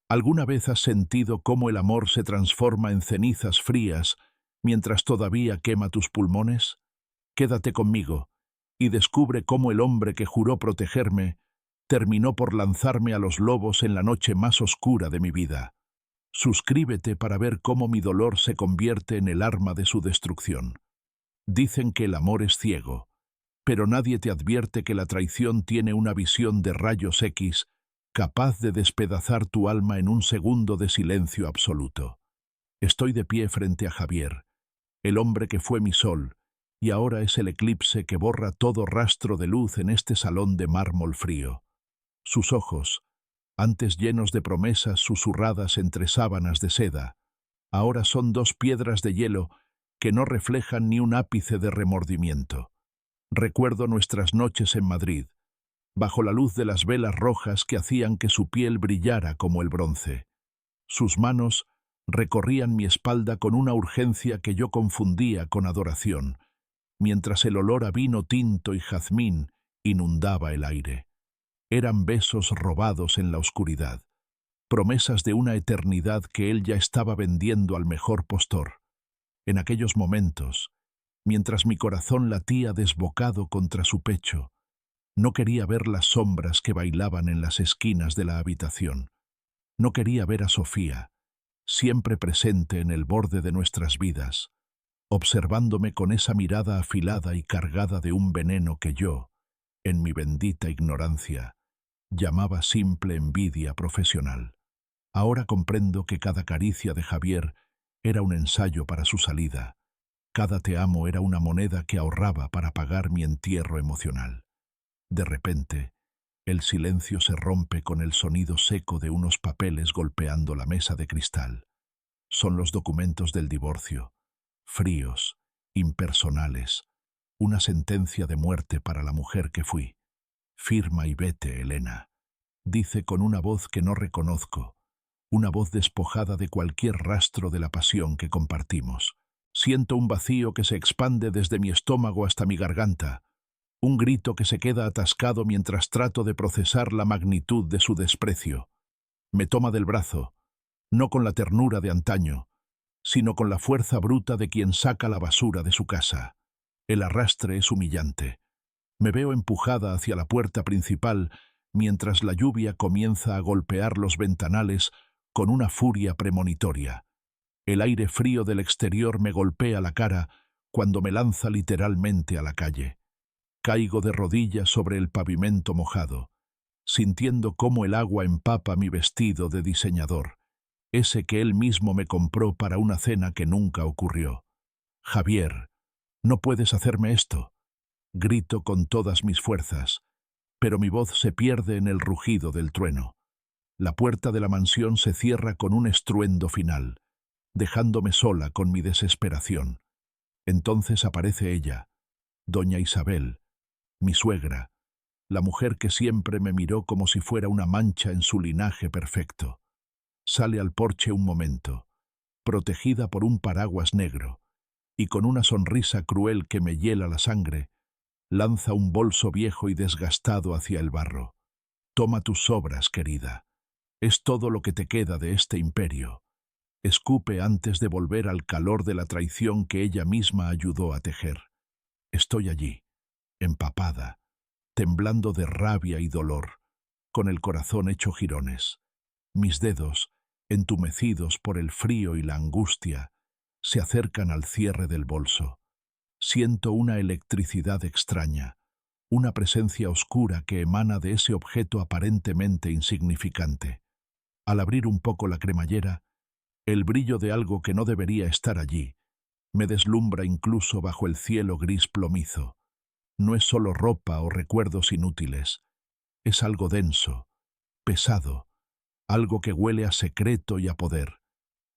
¿Alguna vez has sentido cómo el amor se transforma en cenizas frías mientras todavía quema tus pulmones? Quédate conmigo y descubre cómo el hombre que juró protegerme terminó por lanzarme a los lobos en la noche más oscura de mi vida. Suscríbete para ver cómo mi dolor se convierte en el arma de su destrucción. Dicen que el amor es ciego, pero nadie te advierte que la traición tiene una visión de rayos X capaz de despedazar tu alma en un segundo de silencio absoluto. Estoy de pie frente a Javier, el hombre que fue mi sol, y ahora es el eclipse que borra todo rastro de luz en este salón de mármol frío. Sus ojos, antes llenos de promesas susurradas entre sábanas de seda, ahora son dos piedras de hielo que no reflejan ni un ápice de remordimiento. Recuerdo nuestras noches en Madrid, bajo la luz de las velas rojas que hacían que su piel brillara como el bronce. Sus manos recorrían mi espalda con una urgencia que yo confundía con adoración, mientras el olor a vino tinto y jazmín inundaba el aire. Eran besos robados en la oscuridad, promesas de una eternidad que él ya estaba vendiendo al mejor postor. En aquellos momentos, mientras mi corazón latía desbocado contra su pecho, no quería ver las sombras que bailaban en las esquinas de la habitación. No quería ver a Sofía, siempre presente en el borde de nuestras vidas, observándome con esa mirada afilada y cargada de un veneno que yo, en mi bendita ignorancia, llamaba simple envidia profesional. Ahora comprendo que cada caricia de Javier era un ensayo para su salida. Cada te amo era una moneda que ahorraba para pagar mi entierro emocional. De repente, el silencio se rompe con el sonido seco de unos papeles golpeando la mesa de cristal. Son los documentos del divorcio, fríos, impersonales, una sentencia de muerte para la mujer que fui. Firma y vete, Elena, dice con una voz que no reconozco, una voz despojada de cualquier rastro de la pasión que compartimos. Siento un vacío que se expande desde mi estómago hasta mi garganta, un grito que se queda atascado mientras trato de procesar la magnitud de su desprecio. Me toma del brazo, no con la ternura de antaño, sino con la fuerza bruta de quien saca la basura de su casa. El arrastre es humillante. Me veo empujada hacia la puerta principal mientras la lluvia comienza a golpear los ventanales con una furia premonitoria. El aire frío del exterior me golpea la cara cuando me lanza literalmente a la calle. Caigo de rodillas sobre el pavimento mojado, sintiendo cómo el agua empapa mi vestido de diseñador, ese que él mismo me compró para una cena que nunca ocurrió. Javier, no puedes hacerme esto. Grito con todas mis fuerzas, pero mi voz se pierde en el rugido del trueno. La puerta de la mansión se cierra con un estruendo final, dejándome sola con mi desesperación. Entonces aparece ella, doña Isabel, mi suegra, la mujer que siempre me miró como si fuera una mancha en su linaje perfecto. Sale al porche un momento, protegida por un paraguas negro, y con una sonrisa cruel que me hiela la sangre, lanza un bolso viejo y desgastado hacia el barro. Toma tus sobras, querida. Es todo lo que te queda de este imperio. Escupe antes de volver al calor de la traición que ella misma ayudó a tejer. Estoy allí, empapada, temblando de rabia y dolor, con el corazón hecho jirones. Mis dedos, entumecidos por el frío y la angustia, se acercan al cierre del bolso. Siento una electricidad extraña, una presencia oscura que emana de ese objeto aparentemente insignificante. Al abrir un poco la cremallera, el brillo de algo que no debería estar allí me deslumbra incluso bajo el cielo gris plomizo. No es solo ropa o recuerdos inútiles, es algo denso, pesado, algo que huele a secreto y a poder.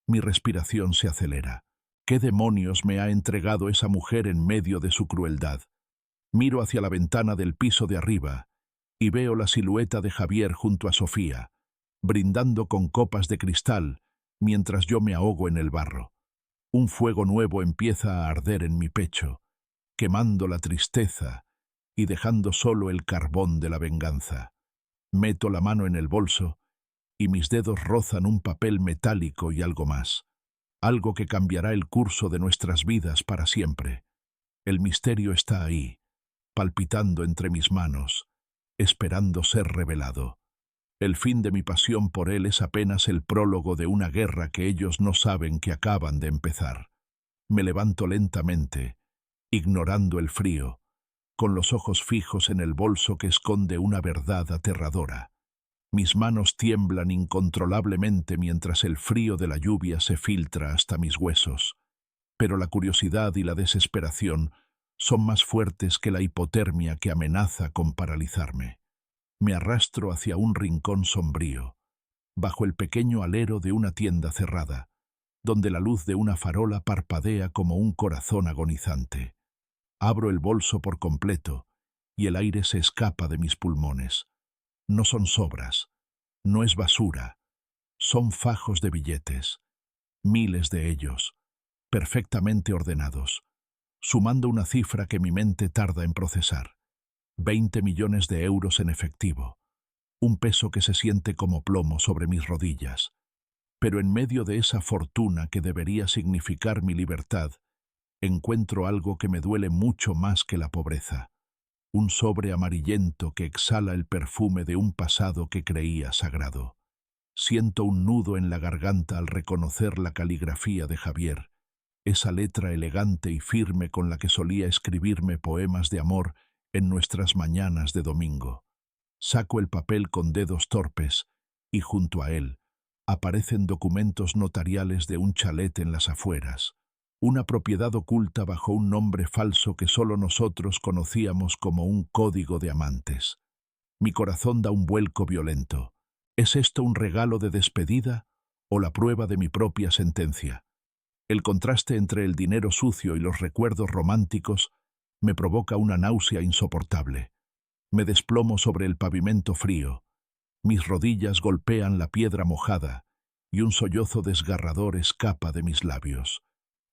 Mi respiración se acelera. ¿Qué demonios me ha entregado esa mujer en medio de su crueldad? Miro hacia la ventana del piso de arriba y veo la silueta de Javier junto a Sofía, brindando con copas de cristal mientras yo me ahogo en el barro. Un fuego nuevo empieza a arder en mi pecho, quemando la tristeza y dejando solo el carbón de la venganza. Meto la mano en el bolso y mis dedos rozan un papel metálico y algo más. Algo que cambiará el curso de nuestras vidas para siempre. El misterio está ahí, palpitando entre mis manos, esperando ser revelado. El fin de mi pasión por él es apenas el prólogo de una guerra que ellos no saben que acaban de empezar. Me levanto lentamente, ignorando el frío, con los ojos fijos en el bolso que esconde una verdad aterradora. Mis manos tiemblan incontrolablemente mientras el frío de la lluvia se filtra hasta mis huesos, pero la curiosidad y la desesperación son más fuertes que la hipotermia que amenaza con paralizarme. Me arrastro hacia un rincón sombrío, bajo el pequeño alero de una tienda cerrada, donde la luz de una farola parpadea como un corazón agonizante. Abro el bolso por completo y el aire se escapa de mis pulmones. No son sobras, no es basura, son fajos de billetes, miles de ellos, perfectamente ordenados, sumando una cifra que mi mente tarda en procesar. 20 millones de euros en efectivo, un peso que se siente como plomo sobre mis rodillas. Pero en medio de esa fortuna que debería significar mi libertad, encuentro algo que me duele mucho más que la pobreza. Un sobre amarillento que exhala el perfume de un pasado que creía sagrado. Siento un nudo en la garganta al reconocer la caligrafía de Javier, esa letra elegante y firme con la que solía escribirme poemas de amor en nuestras mañanas de domingo. Saco el papel con dedos torpes y junto a él aparecen documentos notariales de un chalet en las afueras, una propiedad oculta bajo un nombre falso que solo nosotros conocíamos como un código de amantes. Mi corazón da un vuelco violento. ¿Es esto un regalo de despedida o la prueba de mi propia sentencia? El contraste entre el dinero sucio y los recuerdos románticos me provoca una náusea insoportable. Me desplomo sobre el pavimento frío. Mis rodillas golpean la piedra mojada y un sollozo desgarrador escapa de mis labios,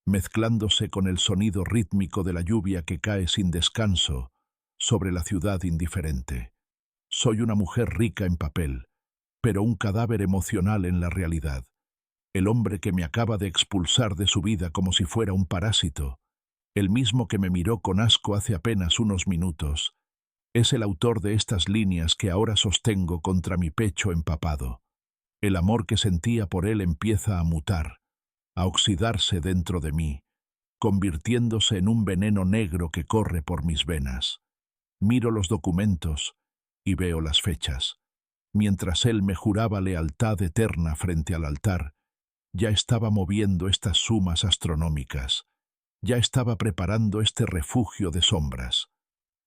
mezclándose con el sonido rítmico de la lluvia que cae sin descanso sobre la ciudad indiferente. Soy una mujer rica en papel, pero un cadáver emocional en la realidad. El hombre que me acaba de expulsar de su vida como si fuera un parásito, el mismo que me miró con asco hace apenas unos minutos, es el autor de estas líneas que ahora sostengo contra mi pecho empapado. El amor que sentía por él empieza a mutar, a oxidarse dentro de mí, convirtiéndose en un veneno negro que corre por mis venas. Miro los documentos y veo las fechas. Mientras él me juraba lealtad eterna frente al altar, ya estaba moviendo estas sumas astronómicas. Ya estaba preparando este refugio de sombras.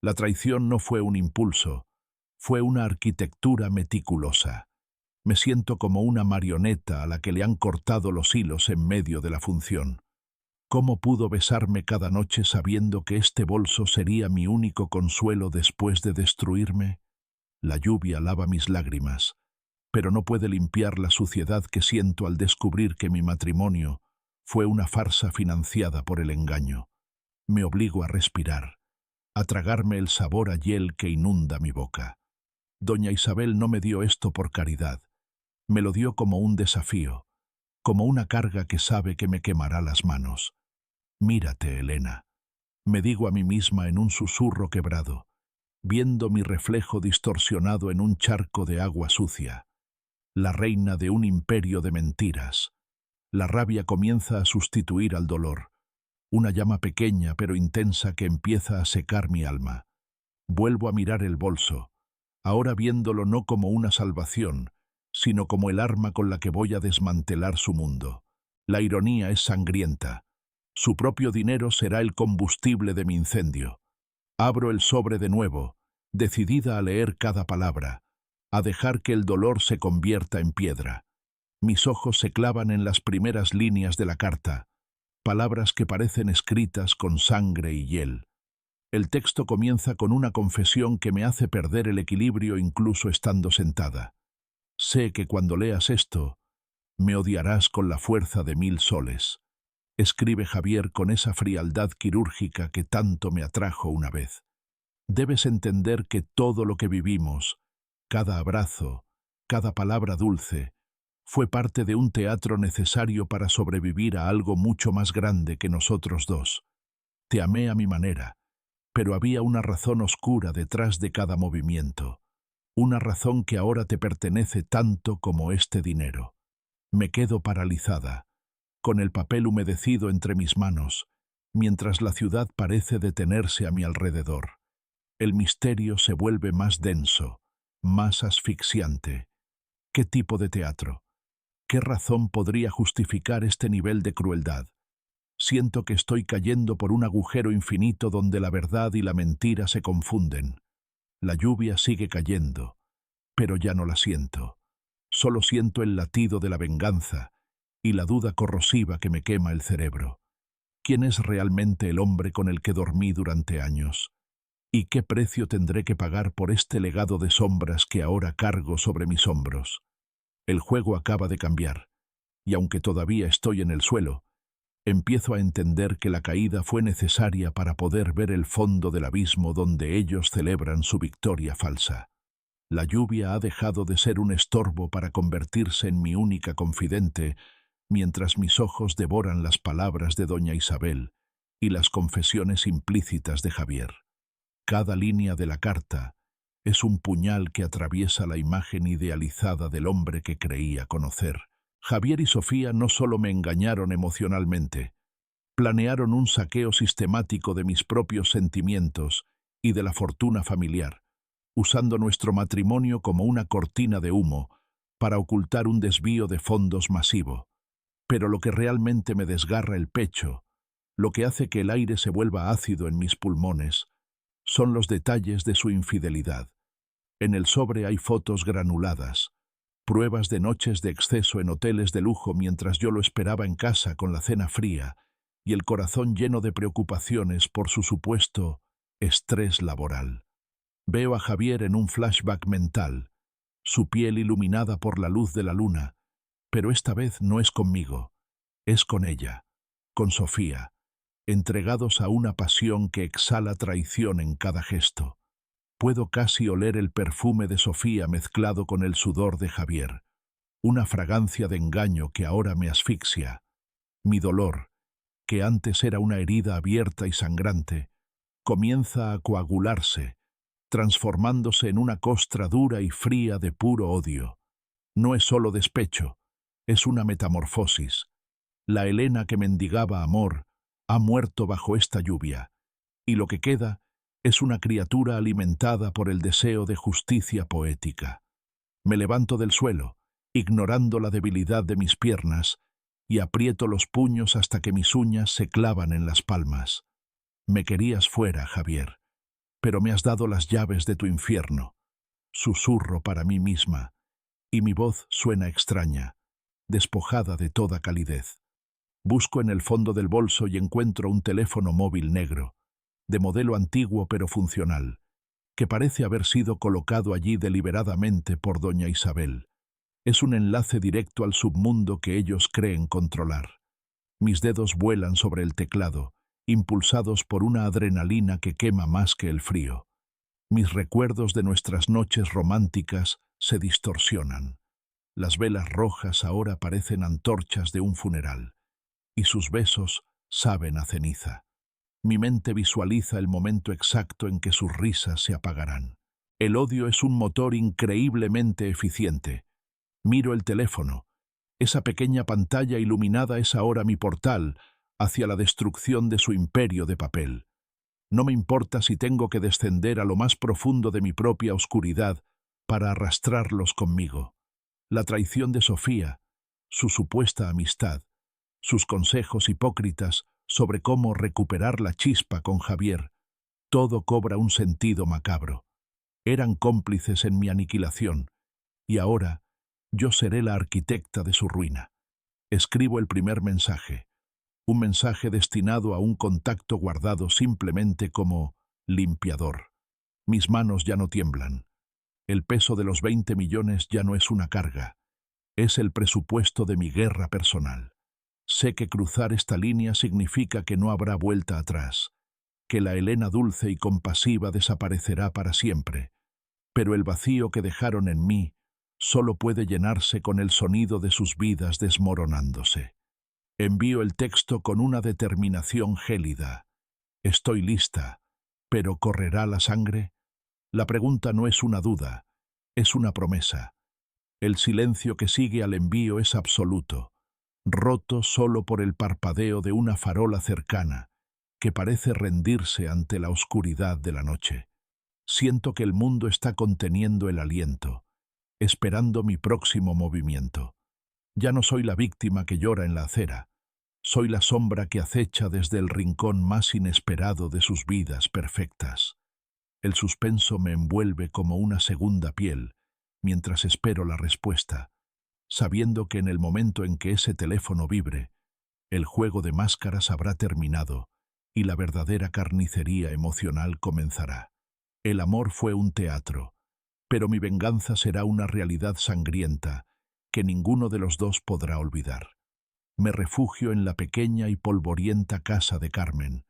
La traición no fue un impulso, fue una arquitectura meticulosa. Me siento como una marioneta a la que le han cortado los hilos en medio de la función. ¿Cómo pudo besarme cada noche sabiendo que este bolso sería mi único consuelo después de destruirme? La lluvia lava mis lágrimas, pero no puede limpiar la suciedad que siento al descubrir que mi matrimonio fue una farsa financiada por el engaño. Me obligo a respirar, a tragarme el sabor a hiel que inunda mi boca. Doña Isabel no me dio esto por caridad. Me lo dio como un desafío, como una carga que sabe que me quemará las manos. Mírate, Elena, me digo a mí misma en un susurro quebrado, viendo mi reflejo distorsionado en un charco de agua sucia. La reina de un imperio de mentiras. La rabia comienza a sustituir al dolor, una llama pequeña pero intensa que empieza a secar mi alma. Vuelvo a mirar el bolso, ahora viéndolo no como una salvación, sino como el arma con la que voy a desmantelar su mundo. La ironía es sangrienta. Su propio dinero será el combustible de mi incendio. Abro el sobre de nuevo, decidida a leer cada palabra, a dejar que el dolor se convierta en piedra. Mis ojos se clavan en las primeras líneas de la carta, palabras que parecen escritas con sangre y hiel. El texto comienza con una confesión que me hace perder el equilibrio incluso estando sentada. Sé que cuando leas esto, me odiarás con la fuerza de 1000 soles. Escribe Javier con esa frialdad quirúrgica que tanto me atrajo una vez. Debes entender que todo lo que vivimos, cada abrazo, cada palabra dulce, fue parte de un teatro necesario para sobrevivir a algo mucho más grande que nosotros dos. Te amé a mi manera, pero había una razón oscura detrás de cada movimiento, una razón que ahora te pertenece tanto como este dinero. Me quedo paralizada, con el papel humedecido entre mis manos, mientras la ciudad parece detenerse a mi alrededor. El misterio se vuelve más denso, más asfixiante. ¿Qué tipo de teatro? ¿Qué razón podría justificar este nivel de crueldad? Siento que estoy cayendo por un agujero infinito donde la verdad y la mentira se confunden. La lluvia sigue cayendo, pero ya no la siento. Solo siento el latido de la venganza y la duda corrosiva que me quema el cerebro. ¿Quién es realmente el hombre con el que dormí durante años? ¿Y qué precio tendré que pagar por este legado de sombras que ahora cargo sobre mis hombros? El juego acaba de cambiar, y aunque todavía estoy en el suelo, empiezo a entender que la caída fue necesaria para poder ver el fondo del abismo donde ellos celebran su victoria falsa. La lluvia ha dejado de ser un estorbo para convertirse en mi única confidente, mientras mis ojos devoran las palabras de doña Isabel y las confesiones implícitas de Javier. Cada línea de la carta es un puñal que atraviesa la imagen idealizada del hombre que creía conocer. Javier y Sofía no solo me engañaron emocionalmente, planearon un saqueo sistemático de mis propios sentimientos y de la fortuna familiar, usando nuestro matrimonio como una cortina de humo para ocultar un desvío de fondos masivo. Pero lo que realmente me desgarra el pecho, lo que hace que el aire se vuelva ácido en mis pulmones, son los detalles de su infidelidad. En el sobre hay fotos granuladas, pruebas de noches de exceso en hoteles de lujo mientras yo lo esperaba en casa con la cena fría y el corazón lleno de preocupaciones por su supuesto estrés laboral. Veo a Javier en un flashback mental, su piel iluminada por la luz de la luna, pero esta vez no es conmigo, es con ella, con Sofía, entregados a una pasión que exhala traición en cada gesto. Puedo casi oler el perfume de Sofía mezclado con el sudor de Javier, una fragancia de engaño que ahora me asfixia. Mi dolor, que antes era una herida abierta y sangrante, comienza a coagularse, transformándose en una costra dura y fría de puro odio. No es solo despecho, es una metamorfosis. La Elena que mendigaba amor ha muerto bajo esta lluvia, y lo que queda es una criatura alimentada por el deseo de justicia poética. Me levanto del suelo, ignorando la debilidad de mis piernas, y aprieto los puños hasta que mis uñas se clavan en las palmas. Me querías fuera, Javier, pero me has dado las llaves de tu infierno. Susurro para mí misma, y mi voz suena extraña, despojada de toda calidez. Busco en el fondo del bolso y encuentro un teléfono móvil negro, de modelo antiguo pero funcional, que parece haber sido colocado allí deliberadamente por doña Isabel. Es un enlace directo al submundo que ellos creen controlar. Mis dedos vuelan sobre el teclado, impulsados por una adrenalina que quema más que el frío. Mis recuerdos de nuestras noches románticas se distorsionan. Las velas rojas ahora parecen antorchas de un funeral, y sus besos saben a ceniza. Mi mente visualiza el momento exacto en que sus risas se apagarán. El odio es un motor increíblemente eficiente. Miro el teléfono. Esa pequeña pantalla iluminada es ahora mi portal hacia la destrucción de su imperio de papel. No me importa si tengo que descender a lo más profundo de mi propia oscuridad para arrastrarlos conmigo. La traición de Sofía, su supuesta amistad, sus consejos hipócritas sobre cómo recuperar la chispa con Javier, todo cobra un sentido macabro. Eran cómplices en mi aniquilación, y ahora yo seré la arquitecta de su ruina. Escribo el primer mensaje, un mensaje destinado a un contacto guardado simplemente como limpiador. Mis manos ya no tiemblan. El peso de los 20 millones ya no es una carga. Es el presupuesto de mi guerra personal. Sé que cruzar esta línea significa que no habrá vuelta atrás, que la Elena dulce y compasiva desaparecerá para siempre, pero el vacío que dejaron en mí solo puede llenarse con el sonido de sus vidas desmoronándose. Envío el texto con una determinación gélida. Estoy lista, pero ¿correrá la sangre? La pregunta no es una duda, es una promesa. El silencio que sigue al envío es absoluto, roto solo por el parpadeo de una farola cercana, que parece rendirse ante la oscuridad de la noche. Siento que el mundo está conteniendo el aliento, esperando mi próximo movimiento. Ya no soy la víctima que llora en la acera, soy la sombra que acecha desde el rincón más inesperado de sus vidas perfectas. El suspenso me envuelve como una segunda piel, mientras espero la respuesta, sabiendo que en el momento en que ese teléfono vibre, el juego de máscaras habrá terminado y la verdadera carnicería emocional comenzará. El amor fue un teatro, pero mi venganza será una realidad sangrienta que ninguno de los dos podrá olvidar. Me refugio en la pequeña y polvorienta casa de Carmen,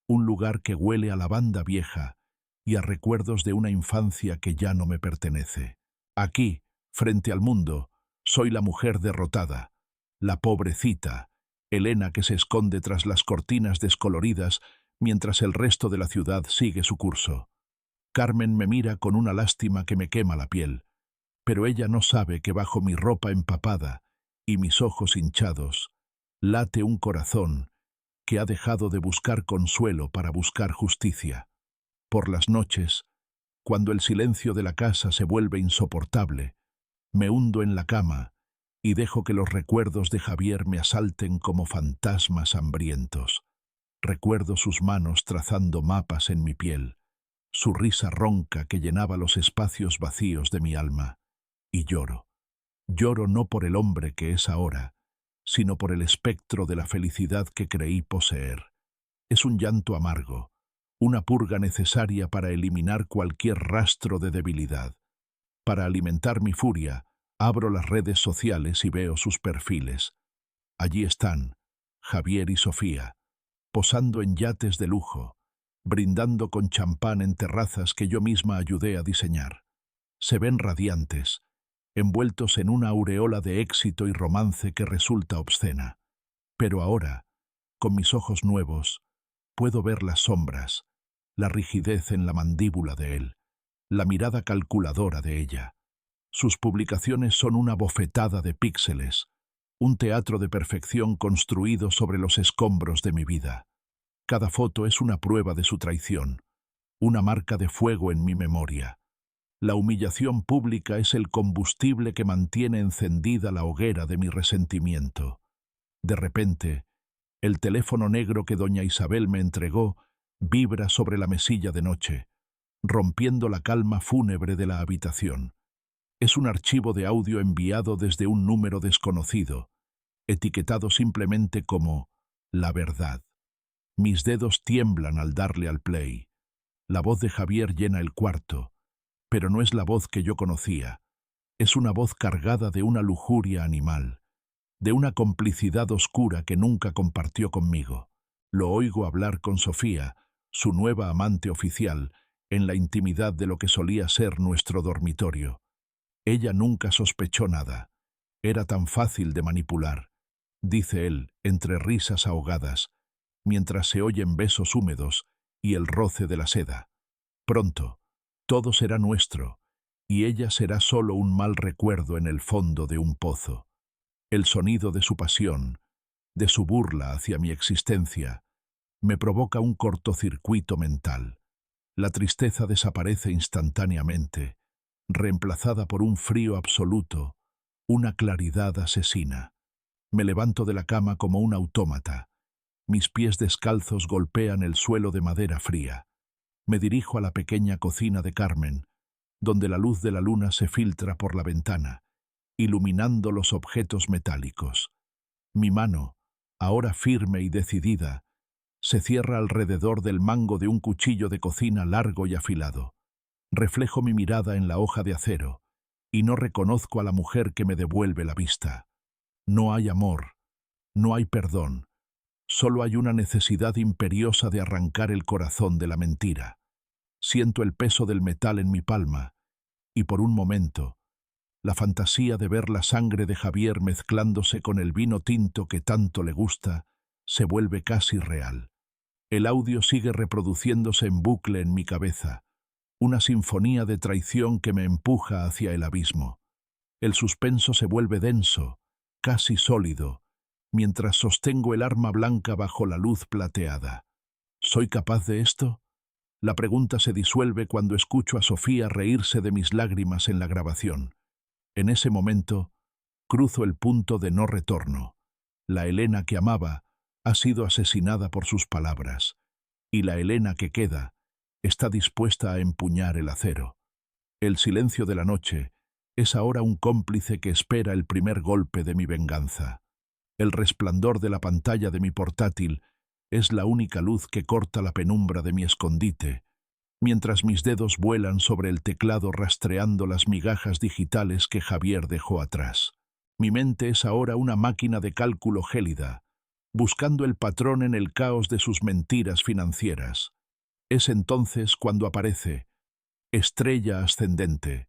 un lugar que huele a lavanda vieja y a recuerdos de una infancia que ya no me pertenece. Aquí, frente al mundo, soy la mujer derrotada, la pobrecita, Elena que se esconde tras las cortinas descoloridas mientras el resto de la ciudad sigue su curso. Carmen me mira con una lástima que me quema la piel, pero ella no sabe que bajo mi ropa empapada y mis ojos hinchados late un corazón que ha dejado de buscar consuelo para buscar justicia. Por las noches, cuando el silencio de la casa se vuelve insoportable, me hundo en la cama y dejo que los recuerdos de Javier me asalten como fantasmas hambrientos. Recuerdo sus manos trazando mapas en mi piel, su risa ronca que llenaba los espacios vacíos de mi alma, y lloro. Lloro no por el hombre que es ahora, sino por el espectro de la felicidad que creí poseer. Es un llanto amargo, una purga necesaria para eliminar cualquier rastro de debilidad. Para alimentar mi furia, abro las redes sociales y veo sus perfiles. Allí están, Javier y Sofía, posando en yates de lujo, brindando con champán en terrazas que yo misma ayudé a diseñar. Se ven radiantes, envueltos en una aureola de éxito y romance que resulta obscena. Pero ahora, con mis ojos nuevos, puedo ver las sombras, la rigidez en la mandíbula de él, la mirada calculadora de ella. Sus publicaciones son una bofetada de píxeles, un teatro de perfección construido sobre los escombros de mi vida. Cada foto es una prueba de su traición, una marca de fuego en mi memoria. La humillación pública es el combustible que mantiene encendida la hoguera de mi resentimiento. De repente, el teléfono negro que doña Isabel me entregó vibra sobre la mesilla de noche, rompiendo la calma fúnebre de la habitación. Es un archivo de audio enviado desde un número desconocido, etiquetado simplemente como «La verdad». Mis dedos tiemblan al darle al play. La voz de Javier llena el cuarto, pero no es la voz que yo conocía. Es una voz cargada de una lujuria animal, de una complicidad oscura que nunca compartió conmigo. Lo oigo hablar con Sofía, su nueva amante oficial, en la intimidad de lo que solía ser nuestro dormitorio. Ella nunca sospechó nada. Era tan fácil de manipular, dice él, entre risas ahogadas, mientras se oyen besos húmedos y el roce de la seda. Pronto, todo será nuestro, y ella será solo un mal recuerdo en el fondo de un pozo. El sonido de su pasión, de su burla hacia mi existencia, me provoca un cortocircuito mental. La tristeza desaparece instantáneamente, reemplazada por un frío absoluto, una claridad asesina. Me levanto de la cama como un autómata. Mis pies descalzos golpean el suelo de madera fría. Me dirijo a la pequeña cocina de Carmen, donde la luz de la luna se filtra por la ventana, iluminando los objetos metálicos. Mi mano, ahora firme y decidida, se cierra alrededor del mango de un cuchillo de cocina largo y afilado. Reflejo mi mirada en la hoja de acero, y no reconozco a la mujer que me devuelve la vista. No hay amor, no hay perdón, solo hay una necesidad imperiosa de arrancar el corazón de la mentira. Siento el peso del metal en mi palma, y por un momento, La fantasía de ver la sangre de Javier mezclándose con el vino tinto que tanto le gusta se vuelve casi real. El audio sigue reproduciéndose en bucle en mi cabeza, una sinfonía de traición que me empuja hacia el abismo. El suspenso se vuelve denso, casi sólido, mientras sostengo el arma blanca bajo la luz plateada. ¿Soy capaz de esto? La pregunta se disuelve cuando escucho a Sofía reírse de mis lágrimas en la grabación. En ese momento, cruzo el punto de no retorno. La Elena que amaba ha sido asesinada por sus palabras, y la Elena que queda está dispuesta a empuñar el acero. El silencio de la noche es ahora un cómplice que espera el primer golpe de mi venganza. El resplandor de la pantalla de mi portátil es la única luz que corta la penumbra de mi escondite, mientras mis dedos vuelan sobre el teclado rastreando las migajas digitales que Javier dejó atrás. Mi mente es ahora una máquina de cálculo gélida, buscando el patrón en el caos de sus mentiras financieras. Es entonces cuando aparece Estrella Ascendente,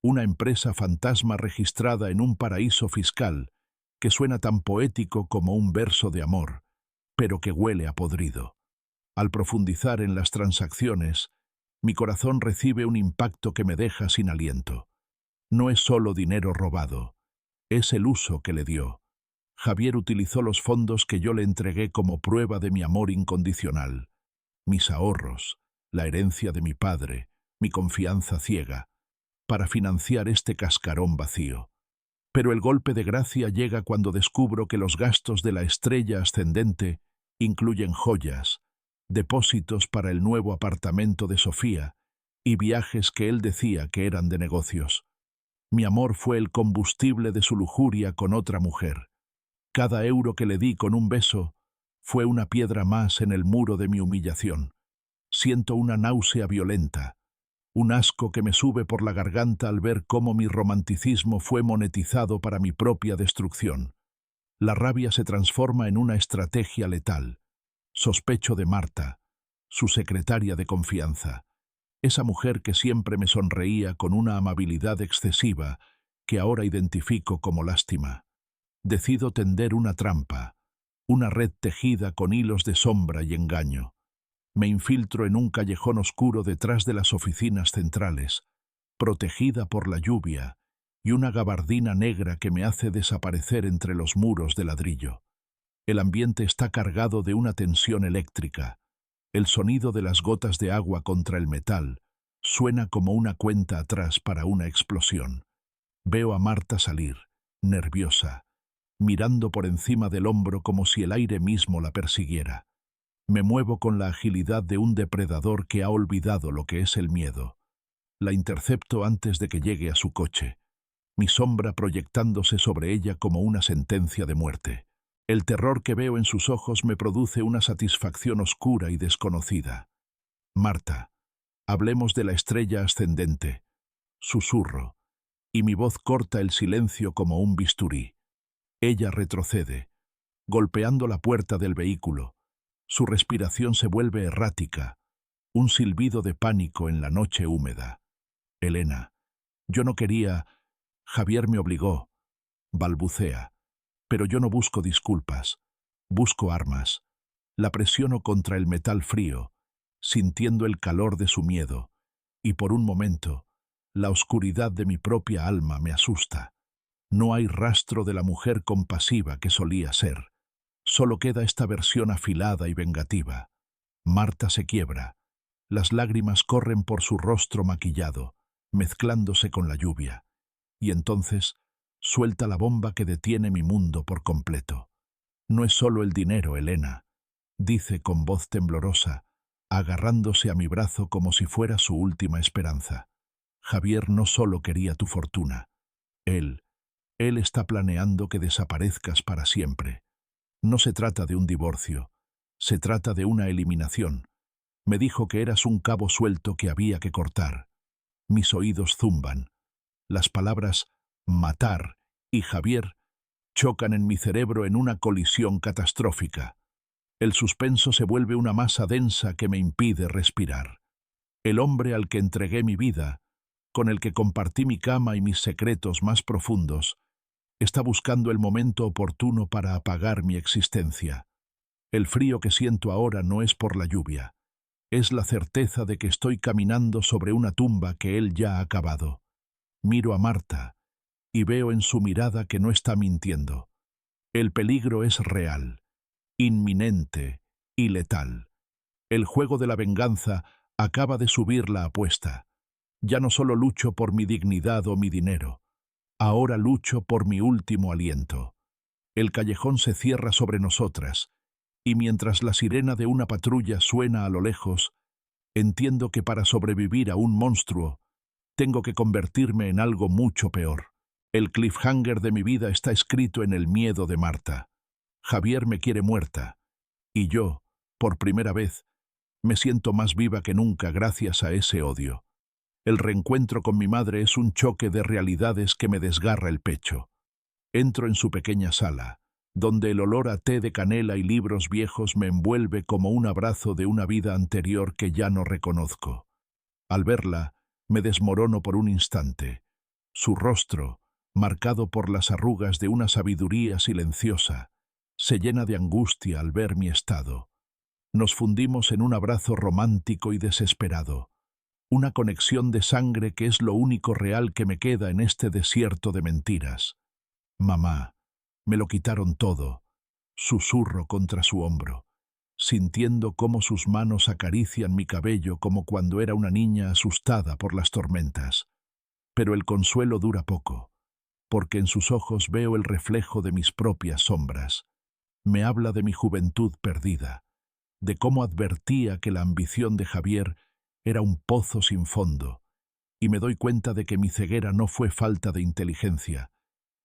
una empresa fantasma registrada en un paraíso fiscal que suena tan poético como un verso de amor, pero que huele a podrido. Al profundizar en las transacciones, mi corazón recibe un impacto que me deja sin aliento. No es solo dinero robado, es el uso que le dio. Javier utilizó los fondos que yo le entregué como prueba de mi amor incondicional. Mis ahorros, la herencia de mi padre, mi confianza ciega, para financiar este cascarón vacío. Pero el golpe de gracia llega cuando descubro que los gastos de la Estrella Ascendente incluyen joyas, depósitos para el nuevo apartamento de Sofía y viajes que él decía que eran de negocios. Mi amor fue el combustible de su lujuria con otra mujer. Cada euro que le di con un beso fue una piedra más en el muro de mi humillación. Siento una náusea violenta, un asco que me sube por la garganta al ver cómo mi romanticismo fue monetizado para mi propia destrucción. La rabia se transforma en una estrategia letal. Sospecho de Marta, su secretaria de confianza, esa mujer que siempre me sonreía con una amabilidad excesiva que ahora identifico como lástima. Decido tender una trampa, una red tejida con hilos de sombra y engaño. Me infiltro en un callejón oscuro detrás de las oficinas centrales, protegida por la lluvia y una gabardina negra que me hace desaparecer entre los muros de ladrillo. El ambiente está cargado de una tensión eléctrica. El sonido de las gotas de agua contra el metal suena como una cuenta atrás para una explosión. Veo a Marta salir, nerviosa, mirando por encima del hombro como si el aire mismo la persiguiera. Me muevo con la agilidad de un depredador que ha olvidado lo que es el miedo. La intercepto antes de que llegue a su coche, mi sombra proyectándose sobre ella como una sentencia de muerte. El terror que veo en sus ojos me produce una satisfacción oscura y desconocida. Marta, hablemos de la Estrella Ascendente. Susurro, y mi voz corta el silencio como un bisturí. Ella retrocede, golpeando la puerta del vehículo. Su respiración se vuelve errática, un silbido de pánico en la noche húmeda. Elena, yo no quería... Javier me obligó, balbucea. Pero yo no busco disculpas, busco armas. La presiono contra el metal frío, sintiendo el calor de su miedo, y por un momento, la oscuridad de mi propia alma me asusta. No hay rastro de la mujer compasiva que solía ser. Solo queda esta versión afilada y vengativa. Marta se quiebra. Las lágrimas corren por su rostro maquillado, mezclándose con la lluvia. Y entonces suelta la bomba que detiene mi mundo por completo. No es solo el dinero, Elena, dice con voz temblorosa, agarrándose a mi brazo como si fuera su última esperanza. Javier no solo quería tu fortuna. Él está planeando que desaparezcas para siempre. No se trata de un divorcio, se trata de una eliminación. Me dijo que eras un cabo suelto que había que cortar. Mis oídos zumban. Las palabras matar y Javier chocan en mi cerebro en una colisión catastrófica. El suspenso se vuelve una masa densa que me impide respirar. El hombre al que entregué mi vida con el que compartí mi cama y mis secretos más profundos, está buscando el momento oportuno para apagar mi existencia. El frío que siento ahora no es por la lluvia, es la certeza de que estoy caminando sobre una tumba que él ya ha cavado. Miro a Marta y veo en su mirada que no está mintiendo. El peligro es real, inminente y letal. El juego de la venganza acaba de subir la apuesta. Ya no solo lucho por mi dignidad o mi dinero, ahora lucho por mi último aliento. El callejón se cierra sobre nosotras, y mientras la sirena de una patrulla suena a lo lejos, entiendo que para sobrevivir a un monstruo, tengo que convertirme en algo mucho peor. El cliffhanger de mi vida está escrito en el miedo de Marta. Javier me quiere muerta, y yo, por primera vez, me siento más viva que nunca gracias a ese odio. El reencuentro con mi madre es un choque de realidades que me desgarra el pecho. Entro en su pequeña sala, donde el olor a té de canela y libros viejos me envuelve como un abrazo de una vida anterior que ya no reconozco. Al verla, me desmorono por un instante. Su rostro, marcado por las arrugas de una sabiduría silenciosa, se llena de angustia al ver mi estado. Nos fundimos en un abrazo romántico y desesperado, una conexión de sangre que es lo único real que me queda en este desierto de mentiras. Mamá, me lo quitaron todo, susurro contra su hombro, sintiendo cómo sus manos acarician mi cabello como cuando era una niña asustada por las tormentas. Pero el consuelo dura poco, porque en sus ojos veo el reflejo de mis propias sombras. Me habla de mi juventud perdida, de cómo advertía que la ambición de Javier era un pozo sin fondo, y me doy cuenta de que mi ceguera no fue falta de inteligencia,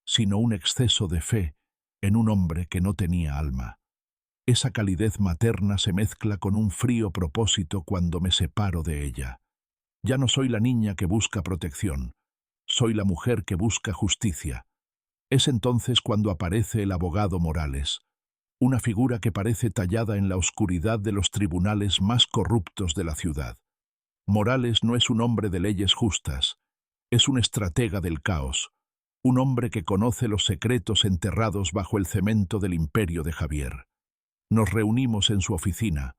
sino un exceso de fe en un hombre que no tenía alma. Esa calidez materna se mezcla con un frío propósito cuando me separo de ella. Ya no soy la niña que busca protección, soy la mujer que busca justicia. Es entonces cuando aparece el abogado Morales, una figura que parece tallada en la oscuridad de los tribunales más corruptos de la ciudad. Morales no es un hombre de leyes justas, es un estratega del caos, un hombre que conoce los secretos enterrados bajo el cemento del imperio de Javier. Nos reunimos en su oficina,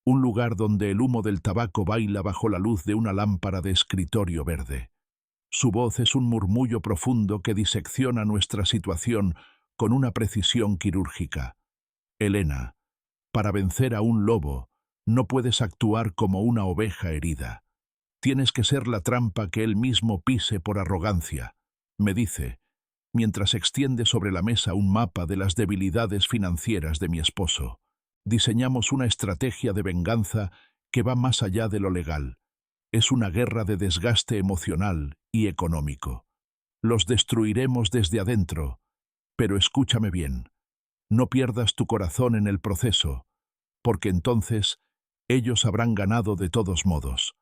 un lugar donde el humo del tabaco baila bajo la luz de una lámpara de escritorio verde. Su voz es un murmullo profundo que disecciona nuestra situación con una precisión quirúrgica. Elena, para vencer a un lobo, no puedes actuar como una oveja herida. Tienes que ser la trampa que él mismo pise por arrogancia, me dice, mientras extiende sobre la mesa un mapa de las debilidades financieras de mi esposo. Diseñamos una estrategia de venganza que va más allá de lo legal. Es una guerra de desgaste emocional y económico. Los destruiremos desde adentro, pero escúchame bien. No pierdas tu corazón en el proceso, porque entonces ellos habrán ganado de todos modos.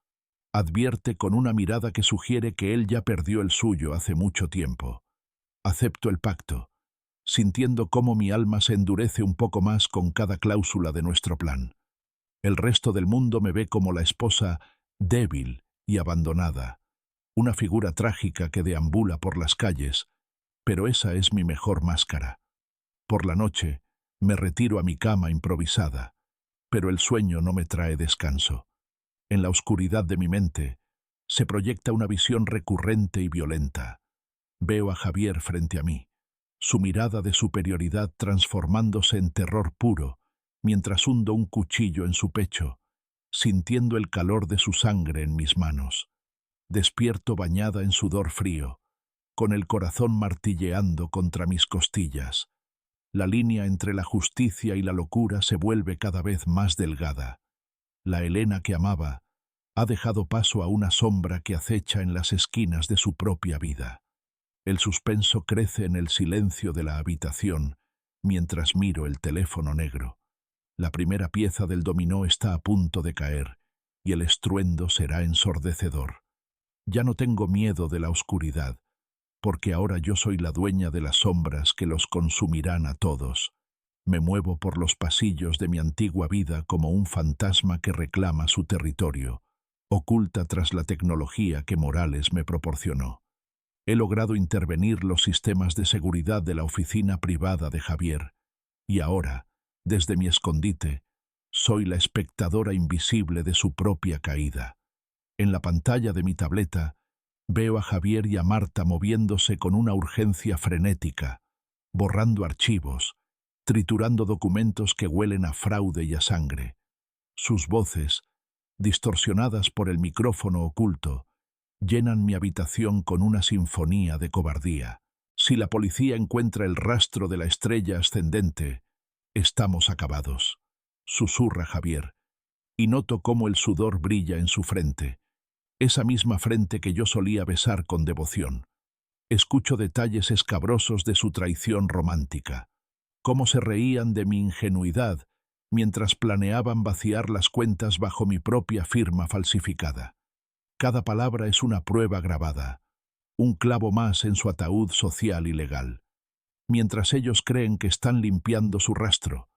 Advierte con una mirada que sugiere que él ya perdió el suyo hace mucho tiempo. Acepto el pacto, sintiendo cómo mi alma se endurece un poco más con cada cláusula de nuestro plan. El resto del mundo me ve como la esposa débil y abandonada, una figura trágica que deambula por las calles, pero esa es mi mejor máscara. Por la noche me retiro a mi cama improvisada, pero el sueño no me trae descanso. En la oscuridad de mi mente se proyecta una visión recurrente y violenta. Veo a Javier frente a mí, su mirada de superioridad transformándose en terror puro, mientras hundo un cuchillo en su pecho, sintiendo el calor de su sangre en mis manos. Despierto bañada en sudor frío, con el corazón martilleando contra mis costillas. La línea entre la justicia y la locura se vuelve cada vez más delgada. La Elena que amaba ha dejado paso a una sombra que acecha en las esquinas de su propia vida. El suspenso crece en el silencio de la habitación mientras miro el teléfono negro. La primera pieza del dominó está a punto de caer y el estruendo será ensordecedor. Ya no tengo miedo de la oscuridad, porque ahora yo soy la dueña de las sombras que los consumirán a todos. Me muevo por los pasillos de mi antigua vida como un fantasma que reclama su territorio, oculta tras la tecnología que Morales me proporcionó. He logrado intervenir los sistemas de seguridad de la oficina privada de Javier, y ahora, desde mi escondite, soy la espectadora invisible de su propia caída. En la pantalla de mi tableta, veo a Javier y a Marta moviéndose con una urgencia frenética, borrando archivos, triturando documentos que huelen a fraude y a sangre. Sus voces, distorsionadas por el micrófono oculto, llenan mi habitación con una sinfonía de cobardía. Si la policía encuentra el rastro de la estrella ascendente, estamos acabados, susurra Javier, y noto cómo el sudor brilla en su frente, esa misma frente que yo solía besar con devoción. Escucho detalles escabrosos de su traición romántica, cómo se reían de mi ingenuidad mientras planeaban vaciar las cuentas bajo mi propia firma falsificada. Cada palabra es una prueba grabada, un clavo más en su ataúd social y legal. Mientras ellos creen que están limpiando su rastro,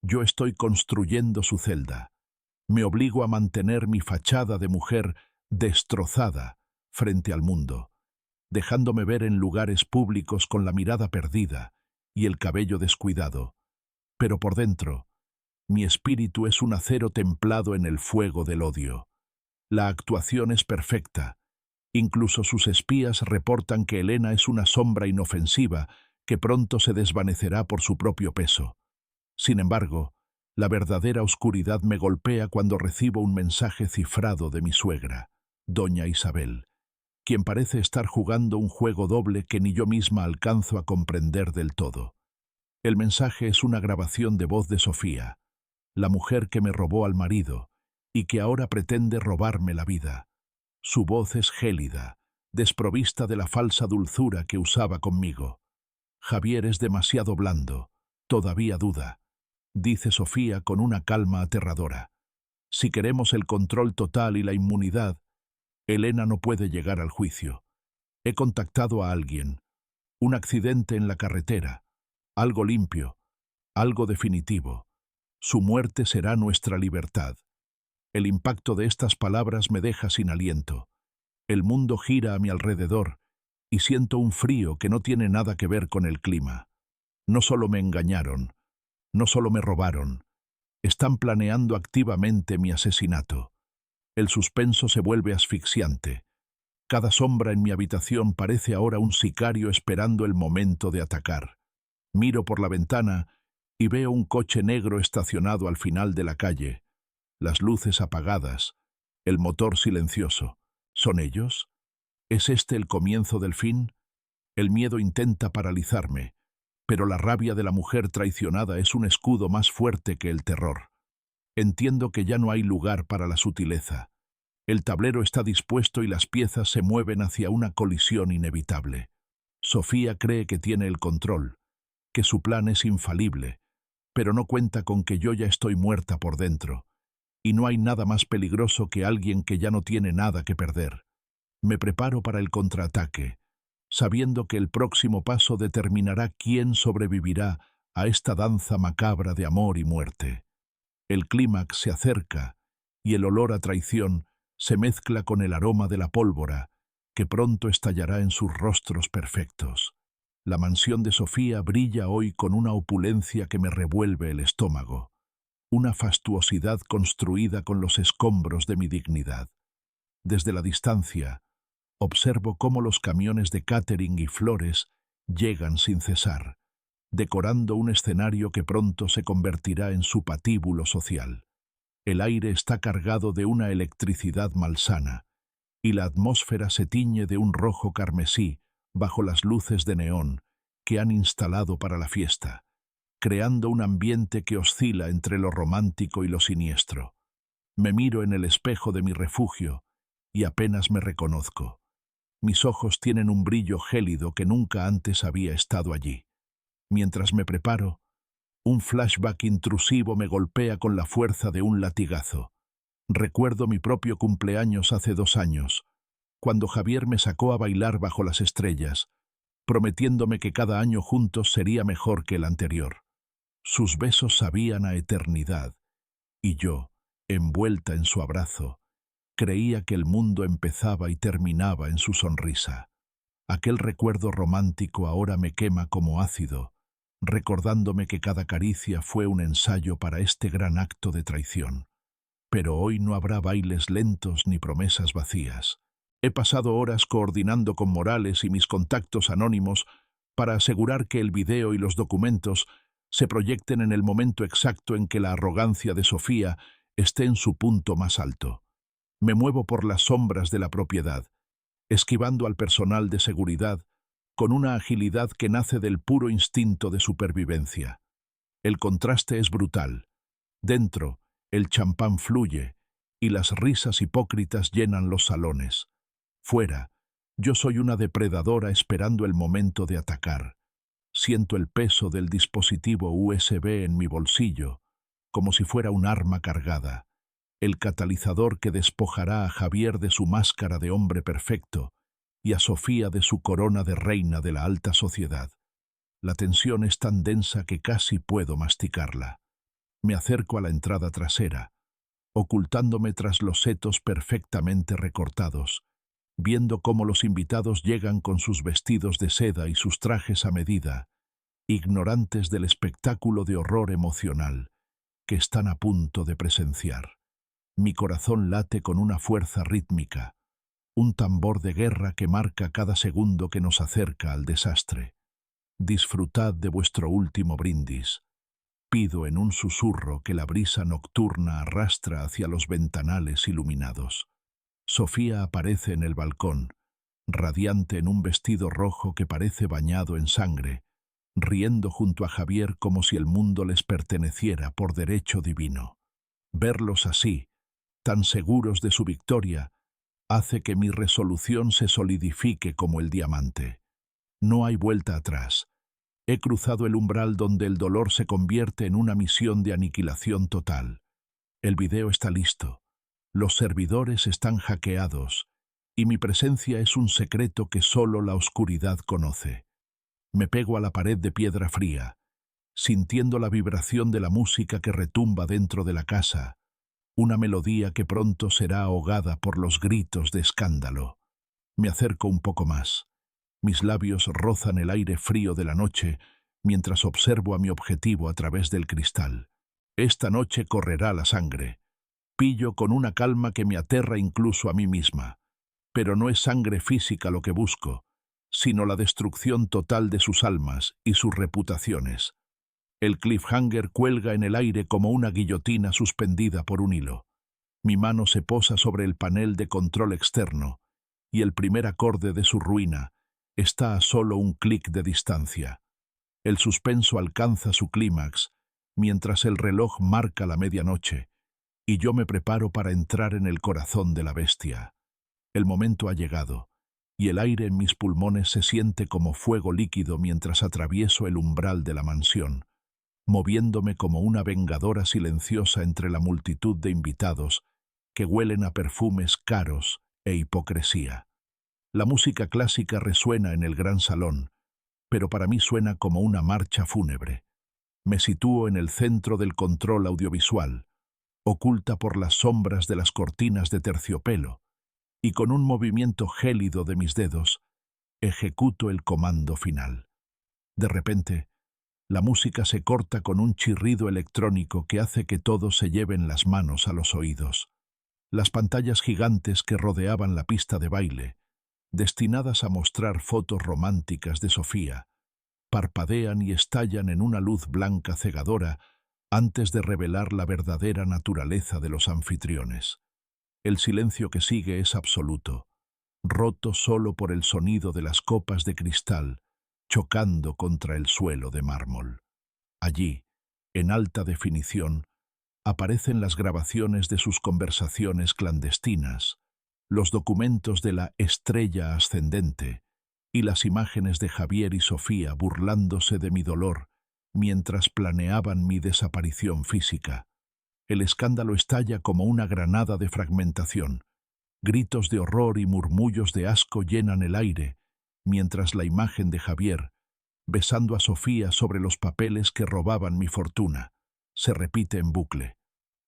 yo estoy construyendo su celda. Me obligo a mantener mi fachada de mujer destrozada frente al mundo, dejándome ver en lugares públicos con la mirada perdida y el cabello descuidado. Pero por dentro, mi espíritu es un acero templado en el fuego del odio. La actuación es perfecta. Incluso sus espías reportan que Elena es una sombra inofensiva que pronto se desvanecerá por su propio peso. Sin embargo, la verdadera oscuridad me golpea cuando recibo un mensaje cifrado de mi suegra, doña Isabel, quien parece estar jugando un juego doble que ni yo misma alcanzo a comprender del todo. El mensaje es una grabación de voz de Sofía, la mujer que me robó al marido y que ahora pretende robarme la vida. Su voz es gélida, desprovista de la falsa dulzura que usaba conmigo. Javier es demasiado blando, todavía duda, dice Sofía con una calma aterradora. Si queremos el control total y la inmunidad, Elena no puede llegar al juicio. He contactado a alguien. Un accidente en la carretera. Algo limpio. Algo definitivo. Su muerte será nuestra libertad. El impacto de estas palabras me deja sin aliento. El mundo gira a mi alrededor y siento un frío que no tiene nada que ver con el clima. No solo me engañaron, no solo me robaron, están planeando activamente mi asesinato. El suspenso se vuelve asfixiante. Cada sombra en mi habitación parece ahora un sicario esperando el momento de atacar. Miro por la ventana y veo un coche negro estacionado al final de la calle, las luces apagadas, el motor silencioso. ¿Son ellos? ¿Es este el comienzo del fin? El miedo intenta paralizarme, pero la rabia de la mujer traicionada es un escudo más fuerte que el terror. Entiendo que ya no hay lugar para la sutileza. El tablero está dispuesto y las piezas se mueven hacia una colisión inevitable. Sofía cree que tiene el control, que su plan es infalible, pero no cuenta con que yo ya estoy muerta por dentro, y no hay nada más peligroso que alguien que ya no tiene nada que perder. Me preparo para el contraataque, sabiendo que el próximo paso determinará quién sobrevivirá a esta danza macabra de amor y muerte. El clímax se acerca, y el olor a traición se mezcla con el aroma de la pólvora, que pronto estallará en sus rostros perfectos. La mansión de Sofía brilla hoy con una opulencia que me revuelve el estómago, una fastuosidad construida con los escombros de mi dignidad. Desde la distancia, observo cómo los camiones de catering y flores llegan sin cesar, decorando un escenario que pronto se convertirá en su patíbulo social. El aire está cargado de una electricidad malsana, y la atmósfera se tiñe de un rojo carmesí bajo las luces de neón que han instalado para la fiesta, creando un ambiente que oscila entre lo romántico y lo siniestro. Me miro en el espejo de mi refugio y apenas me reconozco. Mis ojos tienen un brillo gélido que nunca antes había estado allí. Mientras me preparo, un flashback intrusivo me golpea con la fuerza de un latigazo. Recuerdo mi propio cumpleaños hace 2 años, cuando Javier me sacó a bailar bajo las estrellas, prometiéndome que cada año juntos sería mejor que el anterior. Sus besos sabían a eternidad, y yo, envuelta en su abrazo, Creía que el mundo empezaba y terminaba en su sonrisa. Aquel recuerdo romántico ahora me quema como ácido, recordándome que cada caricia fue un ensayo para este gran acto de traición. Pero hoy no habrá bailes lentos ni promesas vacías. He pasado horas coordinando con Morales y mis contactos anónimos para asegurar que el video y los documentos se proyecten en el momento exacto en que la arrogancia de Sofía esté en su punto más alto. Me muevo por las sombras de la propiedad, esquivando al personal de seguridad con una agilidad que nace del puro instinto de supervivencia. El contraste es brutal. Dentro, el champán fluye y las risas hipócritas llenan los salones. Fuera, yo soy una depredadora esperando el momento de atacar. Siento el peso del dispositivo USB en mi bolsillo, como si fuera un arma cargada, el catalizador que despojará a Javier de su máscara de hombre perfecto y a Sofía de su corona de reina de la alta sociedad. La tensión es tan densa que casi puedo masticarla. Me acerco a la entrada trasera, ocultándome tras los setos perfectamente recortados, viendo cómo los invitados llegan con sus vestidos de seda y sus trajes a medida, ignorantes del espectáculo de horror emocional que están a punto de presenciar. Mi corazón late con una fuerza rítmica, un tambor de guerra que marca cada segundo que nos acerca al desastre. Disfrutad de vuestro último brindis. Pido en un susurro que la brisa nocturna arrastra hacia los ventanales iluminados. Sofía aparece en el balcón, radiante en un vestido rojo que parece bañado en sangre, riendo junto a Javier como si el mundo les perteneciera por derecho divino. Verlos así, tan seguros de su victoria, hace que mi resolución se solidifique como el diamante. No hay vuelta atrás. He cruzado el umbral donde el dolor se convierte en una misión de aniquilación total. El video está listo. Los servidores están hackeados y mi presencia es un secreto que solo la oscuridad conoce. Me pego a la pared de piedra fría, sintiendo la vibración de la música que retumba dentro de la casa, una melodía que pronto será ahogada por los gritos de escándalo. Me acerco un poco más. Mis labios rozan el aire frío de la noche mientras observo a mi objetivo a través del cristal. Esta noche correrá la sangre. Pillo con una calma que me aterra incluso a mí misma. Pero no es sangre física lo que busco, sino la destrucción total de sus almas y sus reputaciones. El cliffhanger cuelga en el aire como una guillotina suspendida por un hilo. Mi mano se posa sobre el panel de control externo, y el primer acorde de su ruina está a solo un clic de distancia. El suspenso alcanza su clímax, mientras el reloj marca la medianoche, y yo me preparo para entrar en el corazón de la bestia. El momento ha llegado, y el aire en mis pulmones se siente como fuego líquido mientras atravieso el umbral de la mansión, moviéndome como una vengadora silenciosa entre la multitud de invitados que huelen a perfumes caros e hipocresía. La música clásica resuena en el gran salón, pero para mí suena como una marcha fúnebre. Me sitúo en el centro del control audiovisual, oculta por las sombras de las cortinas de terciopelo, y con un movimiento gélido de mis dedos, ejecuto el comando final. De repente, la música se corta con un chirrido electrónico que hace que todos se lleven las manos a los oídos. Las pantallas gigantes que rodeaban la pista de baile, destinadas a mostrar fotos románticas de Sofía, parpadean y estallan en una luz blanca cegadora antes de revelar la verdadera naturaleza de los anfitriones. El silencio que sigue es absoluto, roto solo por el sonido de las copas de cristal chocando contra el suelo de mármol. Allí, en alta definición, aparecen las grabaciones de sus conversaciones clandestinas, los documentos de la estrella ascendente y las imágenes de Javier y Sofía burlándose de mi dolor mientras planeaban mi desaparición física. El escándalo estalla como una granada de fragmentación. Gritos de horror y murmullos de asco llenan el aire, mientras la imagen de Javier, besando a Sofía sobre los papeles que robaban mi fortuna, se repite en bucle.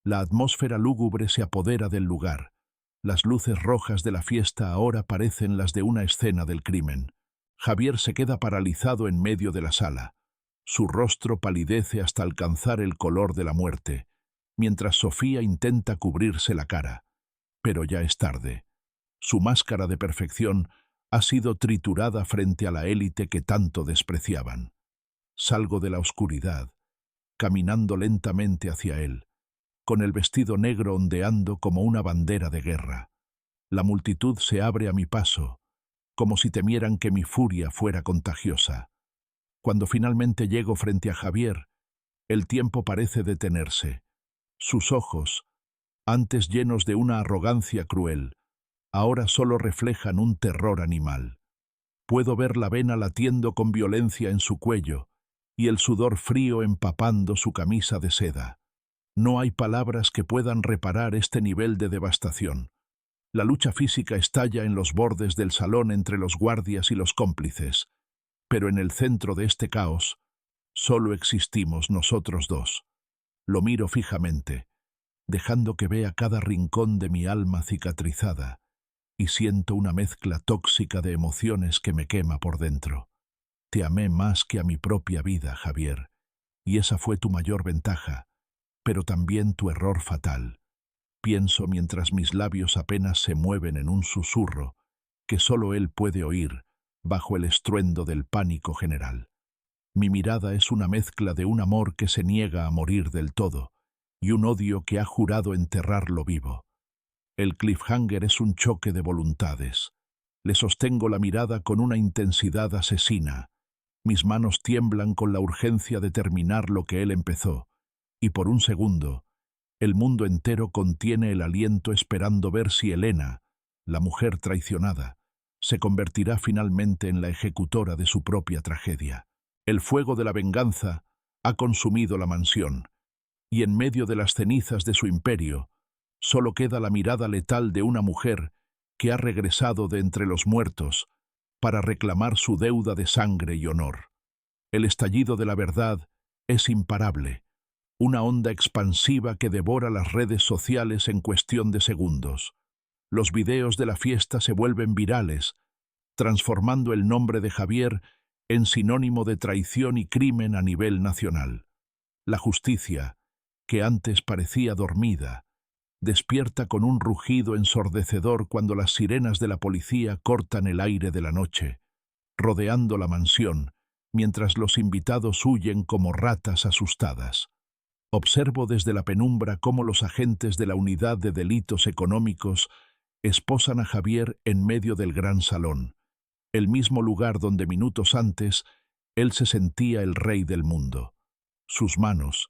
La atmósfera lúgubre se apodera del lugar, Las luces rojas de la fiesta ahora parecen las de una escena del crimen. Javier se queda paralizado en medio de la sala. Su rostro palidece hasta alcanzar el color de la muerte, mientras Sofía intenta cubrirse la cara. Pero ya es tarde. Su máscara de perfección ha sido triturada frente a la élite que tanto despreciaban. Salgo de la oscuridad, caminando lentamente hacia él, con el vestido negro ondeando como una bandera de guerra. La multitud se abre a mi paso, como si temieran que mi furia fuera contagiosa. Cuando finalmente llego frente a Javier, el tiempo parece detenerse. Sus ojos, antes llenos de una arrogancia cruel, ahora solo reflejan un terror animal. Puedo ver la vena latiendo con violencia en su cuello y el sudor frío empapando su camisa de seda. No hay palabras que puedan reparar este nivel de devastación. La lucha física estalla en los bordes del salón entre los guardias y los cómplices, pero en el centro de este caos solo existimos nosotros dos. Lo miro fijamente, dejando que vea cada rincón de mi alma cicatrizada, y siento una mezcla tóxica de emociones que me quema por dentro. Te amé más que a mi propia vida, Javier, y esa fue tu mayor ventaja, pero también tu error fatal. Pienso mientras mis labios apenas se mueven en un susurro que solo él puede oír bajo el estruendo del pánico general. Mi mirada es una mezcla de un amor que se niega a morir del todo y un odio que ha jurado enterrarlo vivo. El cliffhanger es un choque de voluntades. Le sostengo la mirada con una intensidad asesina. Mis manos tiemblan con la urgencia de terminar lo que él empezó, y por un segundo, el mundo entero contiene el aliento esperando ver si Elena, la mujer traicionada, se convertirá finalmente en la ejecutora de su propia tragedia. El fuego de la venganza ha consumido la mansión, y en medio de las cenizas de su imperio, solo queda la mirada letal de una mujer que ha regresado de entre los muertos para reclamar su deuda de sangre y honor. El estallido de la verdad es imparable, una onda expansiva que devora las redes sociales en cuestión de segundos. Los videos de la fiesta se vuelven virales, transformando el nombre de Javier en sinónimo de traición y crimen a nivel nacional. La justicia, que antes parecía dormida, despierta con un rugido ensordecedor cuando las sirenas de la policía cortan el aire de la noche, rodeando la mansión, mientras los invitados huyen como ratas asustadas. Observo desde la penumbra cómo los agentes de la Unidad de Delitos Económicos esposan a Javier en medio del gran salón, el mismo lugar donde minutos antes él se sentía el rey del mundo. Sus manos,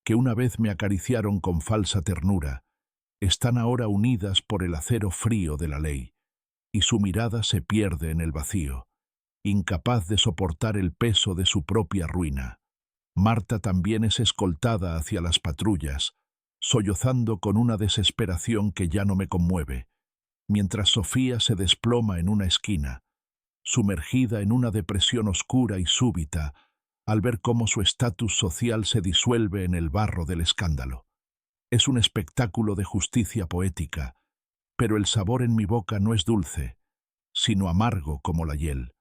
que una vez me acariciaron con falsa ternura, están ahora unidas por el acero frío de la ley, y su mirada se pierde en el vacío, incapaz de soportar el peso de su propia ruina. Marta también es escoltada hacia las patrullas, sollozando con una desesperación que ya no me conmueve, mientras Sofía se desploma en una esquina, sumergida en una depresión oscura y súbita, al ver cómo su estatus social se disuelve en el barro del escándalo. Es un espectáculo de justicia poética, pero el sabor en mi boca no es dulce, sino amargo como la hiel.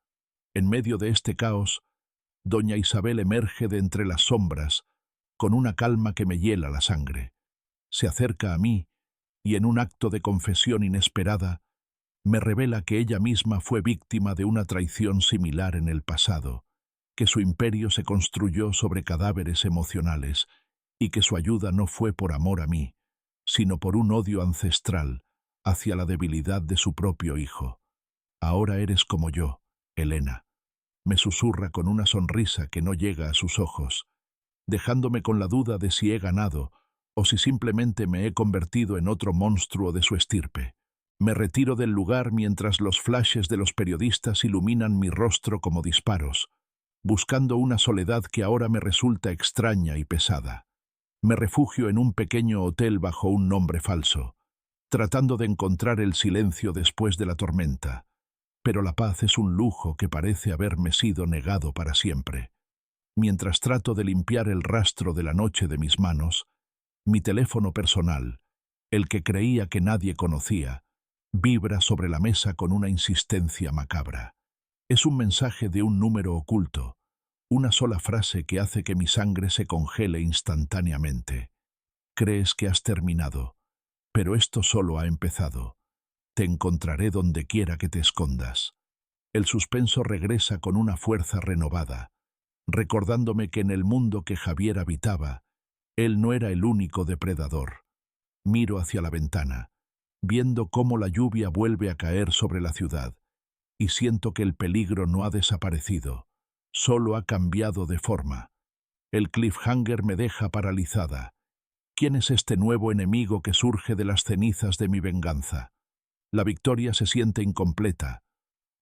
En medio de este caos, doña Isabel emerge de entre las sombras, con una calma que me hiela la sangre. Se acerca a mí y en un acto de confesión inesperada, me revela que ella misma fue víctima de una traición similar en el pasado, que su imperio se construyó sobre cadáveres emocionales y que su ayuda no fue por amor a mí, sino por un odio ancestral hacia la debilidad de su propio hijo. Ahora eres como yo, Elena, me susurra con una sonrisa que no llega a sus ojos, dejándome con la duda de si he ganado o si simplemente me he convertido en otro monstruo de su estirpe. Me retiro del lugar mientras los flashes de los periodistas iluminan mi rostro como disparos, buscando una soledad que ahora me resulta extraña y pesada. Me refugio en un pequeño hotel bajo un nombre falso, tratando de encontrar el silencio después de la tormenta, pero la paz es un lujo que parece haberme sido negado para siempre. Mientras trato de limpiar el rastro de la noche de mis manos, mi teléfono personal, el que creía que nadie conocía, Vibra sobre la mesa con una insistencia macabra. Es un mensaje de un número oculto, una sola frase que hace que mi sangre se congele instantáneamente. Crees que has terminado, pero esto solo ha empezado. Te encontraré donde quiera que te escondas. El suspenso regresa con una fuerza renovada, recordándome que en el mundo que Javier habitaba, él no era el único depredador. Miro hacia la ventana, viendo cómo la lluvia vuelve a caer sobre la ciudad, y siento que el peligro no ha desaparecido, solo ha cambiado de forma. El cliffhanger me deja paralizada. ¿Quién es este nuevo enemigo que surge de las cenizas de mi venganza? La victoria se siente incompleta,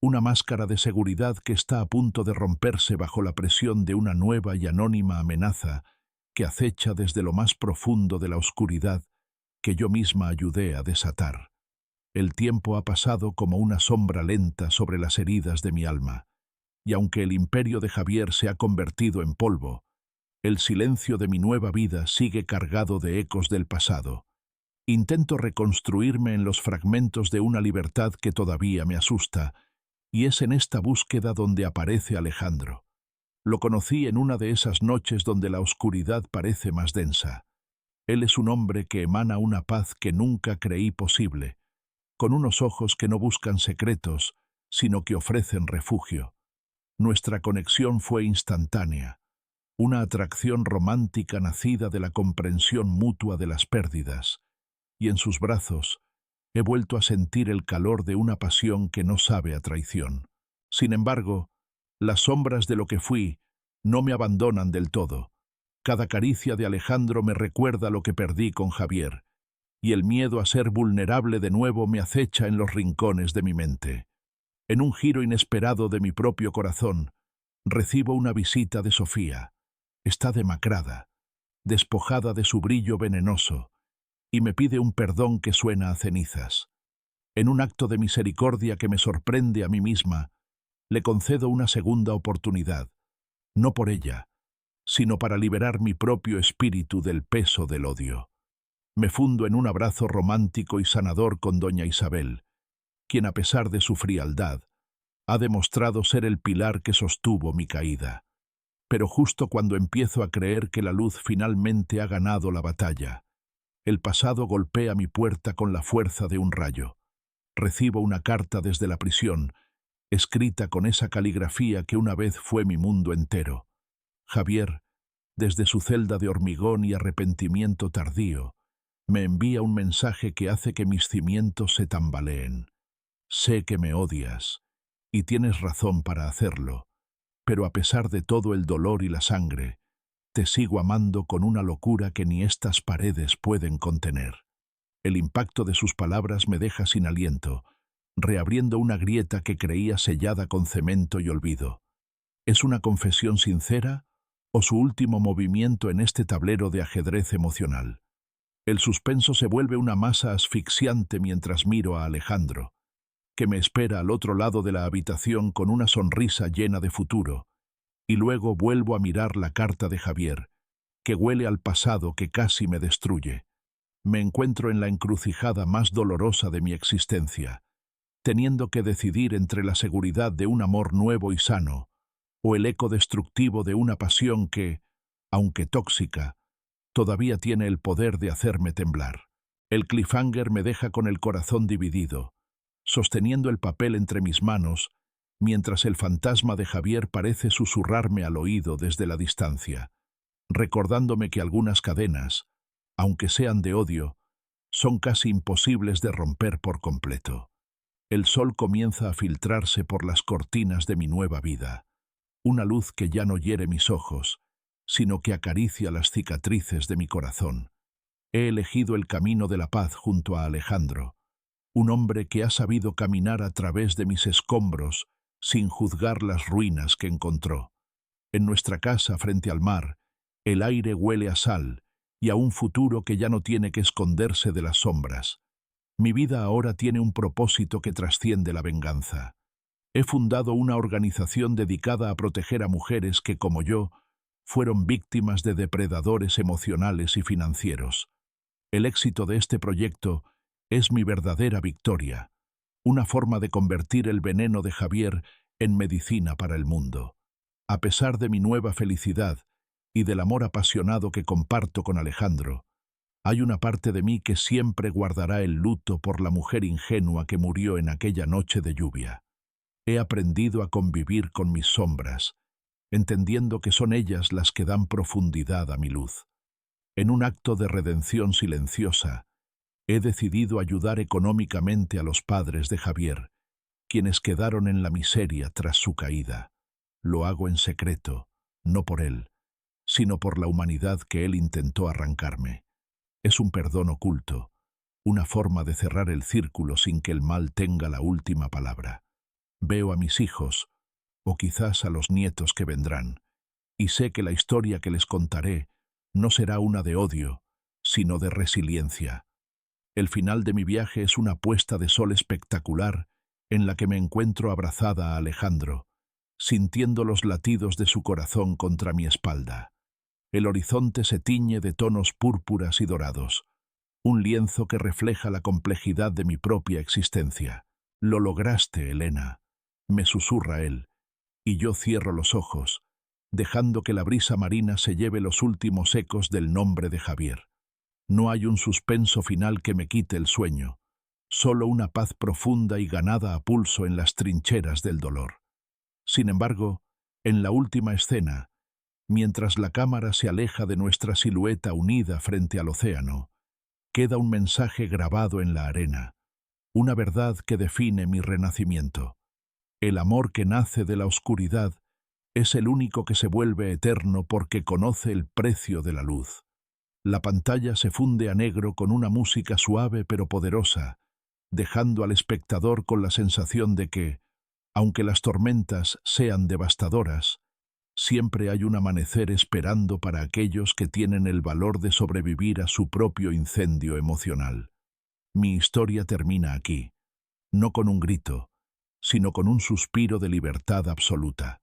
una máscara de seguridad que está a punto de romperse bajo la presión de una nueva y anónima amenaza que acecha desde lo más profundo de la oscuridad que yo misma ayudé a desatar. El tiempo ha pasado como una sombra lenta sobre las heridas de mi alma, y aunque el imperio de Javier se ha convertido en polvo, el silencio de mi nueva vida sigue cargado de ecos del pasado. Intento reconstruirme en los fragmentos de una libertad que todavía me asusta, y es en esta búsqueda donde aparece Alejandro. Lo conocí en una de esas noches donde la oscuridad parece más densa. Él es un hombre que emana una paz que nunca creí posible, con unos ojos que no buscan secretos, sino que ofrecen refugio. Nuestra conexión fue instantánea, una atracción romántica nacida de la comprensión mutua de las pérdidas, y en sus brazos he vuelto a sentir el calor de una pasión que no sabe a traición. Sin embargo, las sombras de lo que fui no me abandonan del todo. Cada caricia de Alejandro me recuerda lo que perdí con Javier, y el miedo a ser vulnerable de nuevo me acecha en los rincones de mi mente. En un giro inesperado de mi propio corazón, recibo una visita de Sofía. Está demacrada, despojada de su brillo venenoso, y me pide un perdón que suena a cenizas. En un acto de misericordia que me sorprende a mí misma, le concedo una segunda oportunidad, no por ella, sino para liberar mi propio espíritu del peso del odio. Me fundo en un abrazo romántico y sanador con doña Isabel, quien a pesar de su frialdad, ha demostrado ser el pilar que sostuvo mi caída. Pero justo cuando empiezo a creer que la luz finalmente ha ganado la batalla, el pasado golpea mi puerta con la fuerza de un rayo. Recibo una carta desde la prisión, escrita con esa caligrafía que una vez fue mi mundo entero. Javier, desde su celda de hormigón y arrepentimiento tardío, me envía un mensaje que hace que mis cimientos se tambaleen. Sé que me odias, y tienes razón para hacerlo, pero a pesar de todo el dolor y la sangre, te sigo amando con una locura que ni estas paredes pueden contener. El impacto de sus palabras me deja sin aliento, reabriendo una grieta que creía sellada con cemento y olvido. ¿Es una confesión sincera o su último movimiento en este tablero de ajedrez emocional? El suspenso se vuelve una masa asfixiante mientras miro a Alejandro, que me espera al otro lado de la habitación con una sonrisa llena de futuro, y luego vuelvo a mirar la carta de Javier, que huele al pasado que casi me destruye. Me encuentro en la encrucijada más dolorosa de mi existencia, teniendo que decidir entre la seguridad de un amor nuevo y sano, o el eco destructivo de una pasión que, aunque tóxica, todavía tiene el poder de hacerme temblar. El cliffhanger me deja con el corazón dividido, sosteniendo el papel entre mis manos, mientras el fantasma de Javier parece susurrarme al oído desde la distancia, recordándome que algunas cadenas, aunque sean de odio, son casi imposibles de romper por completo. El sol comienza a filtrarse por las cortinas de mi nueva vida, una luz que ya no hiere mis ojos, sino que acaricia las cicatrices de mi corazón. He elegido el camino de la paz junto a Alejandro, un hombre que ha sabido caminar a través de mis escombros sin juzgar las ruinas que encontró. En nuestra casa frente al mar, el aire huele a sal y a un futuro que ya no tiene que esconderse de las sombras. Mi vida ahora tiene un propósito que trasciende la venganza. He fundado una organización dedicada a proteger a mujeres que, como yo, fueron víctimas de depredadores emocionales y financieros. El éxito de este proyecto es mi verdadera victoria, una forma de convertir el veneno de Javier en medicina para el mundo. A pesar de mi nueva felicidad y del amor apasionado que comparto con Alejandro, hay una parte de mí que siempre guardará el luto por la mujer ingenua que murió en aquella noche de lluvia. He aprendido a convivir con mis sombras, entendiendo que son ellas las que dan profundidad a mi luz. En un acto de redención silenciosa, he decidido ayudar económicamente a los padres de Javier, quienes quedaron en la miseria tras su caída. Lo hago en secreto, no por él, sino por la humanidad que él intentó arrancarme. Es un perdón oculto, una forma de cerrar el círculo sin que el mal tenga la última palabra. Veo a mis hijos, o quizás a los nietos que vendrán, y sé que la historia que les contaré no será una de odio, sino de resiliencia. El final de mi viaje es una puesta de sol espectacular en la que me encuentro abrazada a Alejandro, sintiendo los latidos de su corazón contra mi espalda. El horizonte se tiñe de tonos púrpuras y dorados, un lienzo que refleja la complejidad de mi propia existencia. «Lo lograste, Elena», me susurra él, y yo cierro los ojos, dejando que la brisa marina se lleve los últimos ecos del nombre de Javier. No hay un suspenso final que me quite el sueño, solo una paz profunda y ganada a pulso en las trincheras del dolor. Sin embargo, en la última escena, mientras la cámara se aleja de nuestra silueta unida frente al océano, queda un mensaje grabado en la arena, una verdad que define mi renacimiento. El amor que nace de la oscuridad es el único que se vuelve eterno porque conoce el precio de la luz. La pantalla se funde a negro con una música suave pero poderosa, dejando al espectador con la sensación de que, aunque las tormentas sean devastadoras, siempre hay un amanecer esperando para aquellos que tienen el valor de sobrevivir a su propio incendio emocional. Mi historia termina aquí, no con un grito, sino con un suspiro de libertad absoluta.